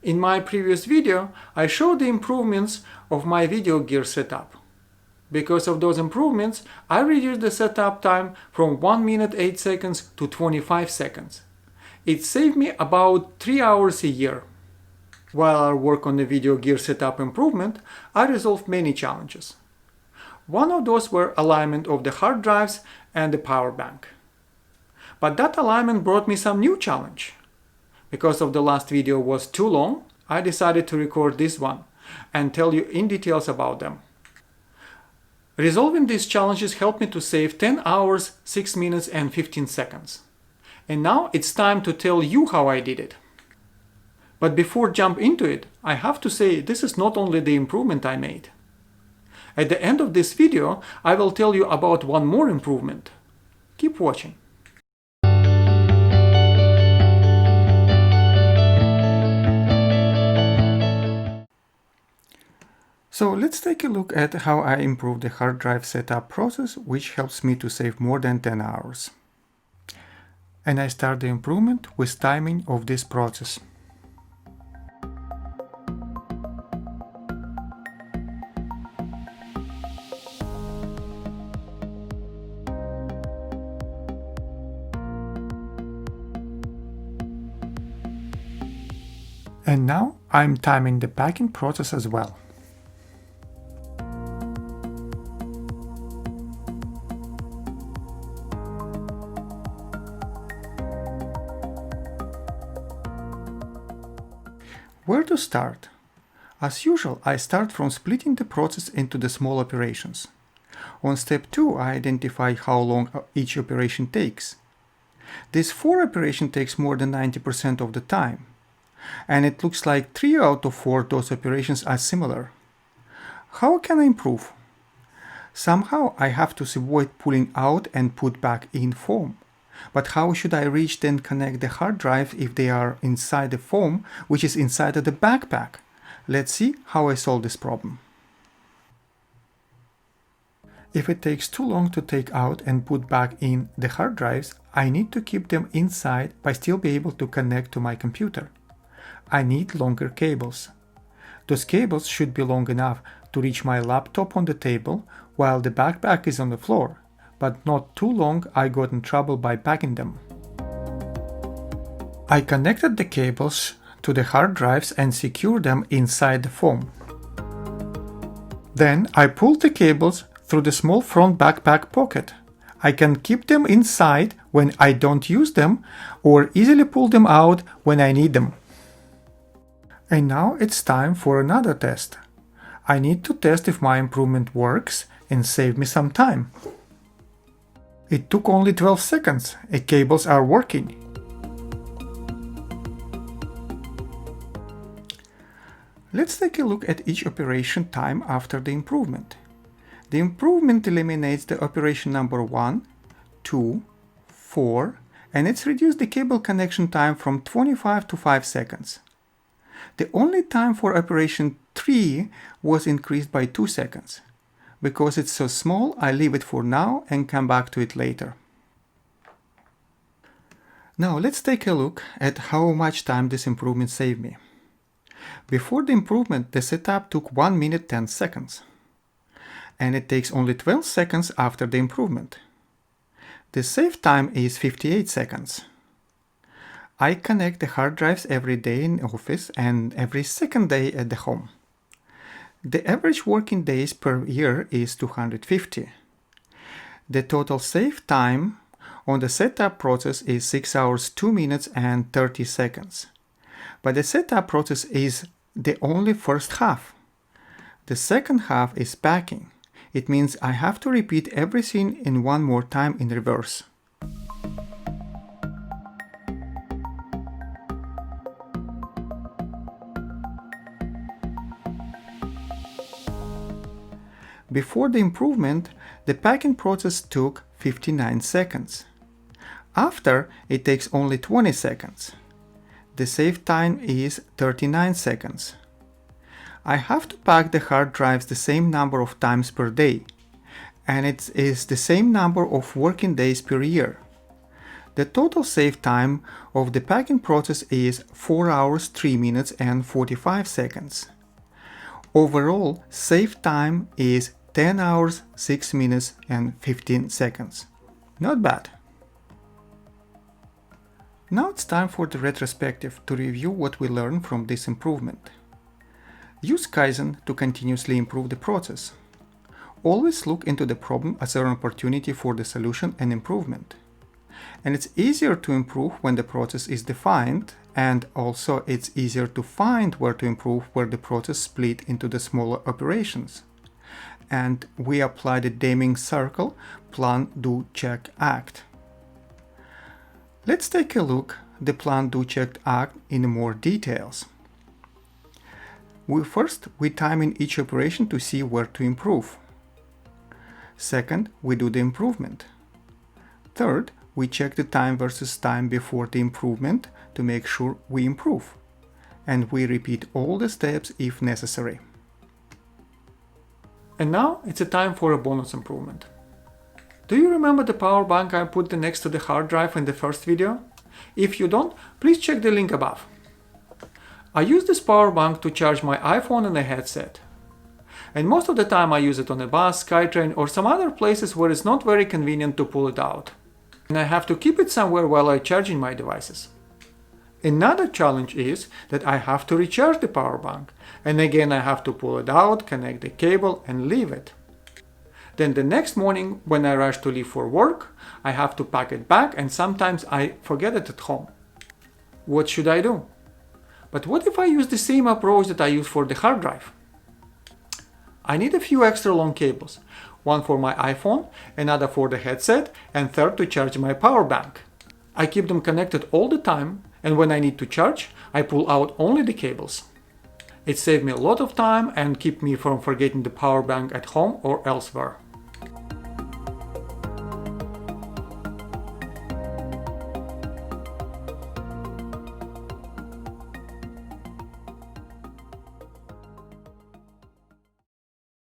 In my previous video, I showed the improvements of my video gear setup. Because of those improvements, I reduced the setup time from 1 minute 8 seconds to 25 seconds. It saved me about 3 hours a year. While I work on the video gear setup improvement, I resolved many challenges. One of those were alignment of the hard drives and the power bank. But that alignment brought me some new challenge. Because of the last video was too long, I decided to record this one and tell you in details about them. Resolving these challenges helped me to save 10 hours, 6 minutes and 15 seconds. And now it's time to tell you how I did it. But before jump into it, I have to say this is not only the improvement I made. At the end of this video, I will tell you about one more improvement. Keep watching. So let's take a look at how I improved the hard drive setup process, which helps me to save more than 10 hours. And I start the improvement with timing of this process. And now I'm timing the packing process as well. Where to start? As usual, I start from splitting the process into the small operations. On step 2, I identify how long each operation takes. This 4 operation takes more than 90% of the time. And it looks like 3 out of 4 those operations are similar. How can I improve? Somehow I have to avoid pulling out and put back in foam. But how should I reach and connect the hard drive if they are inside the foam, which is inside of the backpack? Let's see how I solve this problem. If it takes too long to take out and put back in the hard drives, I need to keep them inside but still be able to connect to my computer. I need longer cables. Those cables should be long enough to reach my laptop on the table while the backpack is on the floor, but not too long I got in trouble by packing them. I connected the cables to the hard drives and secured them inside the foam. Then I pulled the cables through the small front backpack pocket. I can keep them inside when I don't use them or easily pull them out when I need them. And now it's time for another test. I need to test if my improvement works and save me some time. It took only 12 seconds. The cables are working. Let's take a look at each operation time after the improvement. The improvement eliminates the operation number 1, 2, 4, and it's reduced the cable connection time from 25 to 5 seconds. The only time for operation 3 was increased by 2 seconds. Because it's so small, I leave it for now and come back to it later. Now let's take a look at how much time this improvement saved me. Before the improvement, the setup took 1 minute 10 seconds. And it takes only 12 seconds after the improvement. The save time is 58 seconds. I connect the hard drives every day in the office and every second day at the home. The average working days per year is 250. The total save time on the setup process is 6 hours 2 minutes and 30 seconds. But the setup process is the only first half. The second half is packing. It means I have to repeat everything in one more time in reverse. Before the improvement, the packing process took 59 seconds. After, it takes only 20 seconds. The save time is 39 seconds. I have to pack the hard drives the same number of times per day, and it is the same number of working days per year. The total save time of the packing process is 4 hours 3 minutes and 45 seconds. Overall save time is 10 hours 6 minutes and 15 seconds. Not bad. Now it's time for the retrospective to review what we learned from this improvement. Use Kaizen to continuously improve the process. Always look into the problem as an opportunity for the solution and improvement. And it's easier to improve when the process is defined, and also it's easier to find where to improve where the process split into the smaller operations. And we apply the Deming circle: plan, do, check, act. Let's take a look at the plan, do, check, act in more details. We time in each operation to see where to improve. Second, we do the improvement. Third, we check the time versus time before the improvement to make sure we improve. And we repeat all the steps if necessary. And now it's a time for a bonus improvement. Do you remember the power bank I put next to the hard drive in the first video? If you don't, please check the link above. I use this power bank to charge my iPhone and a headset. And most of the time I use it on a bus, SkyTrain, or some other places where it's not very convenient to pull it out. And I have to keep it somewhere while I'm charging my devices. Another challenge is that I have to recharge the power bank, and again I have to pull it out, connect the cable, and leave it. Then the next morning when I rush to leave for work, I have to pack it back, and sometimes I forget it at home. What should I do? But what if I use the same approach that I use for the hard drive? I need a few extra long cables, one for my iPhone, another for the headset, and third to charge my power bank. I keep them connected all the time, and when I need to charge, I pull out only the cables. It saves me a lot of time and keeps me from forgetting the power bank at home or elsewhere.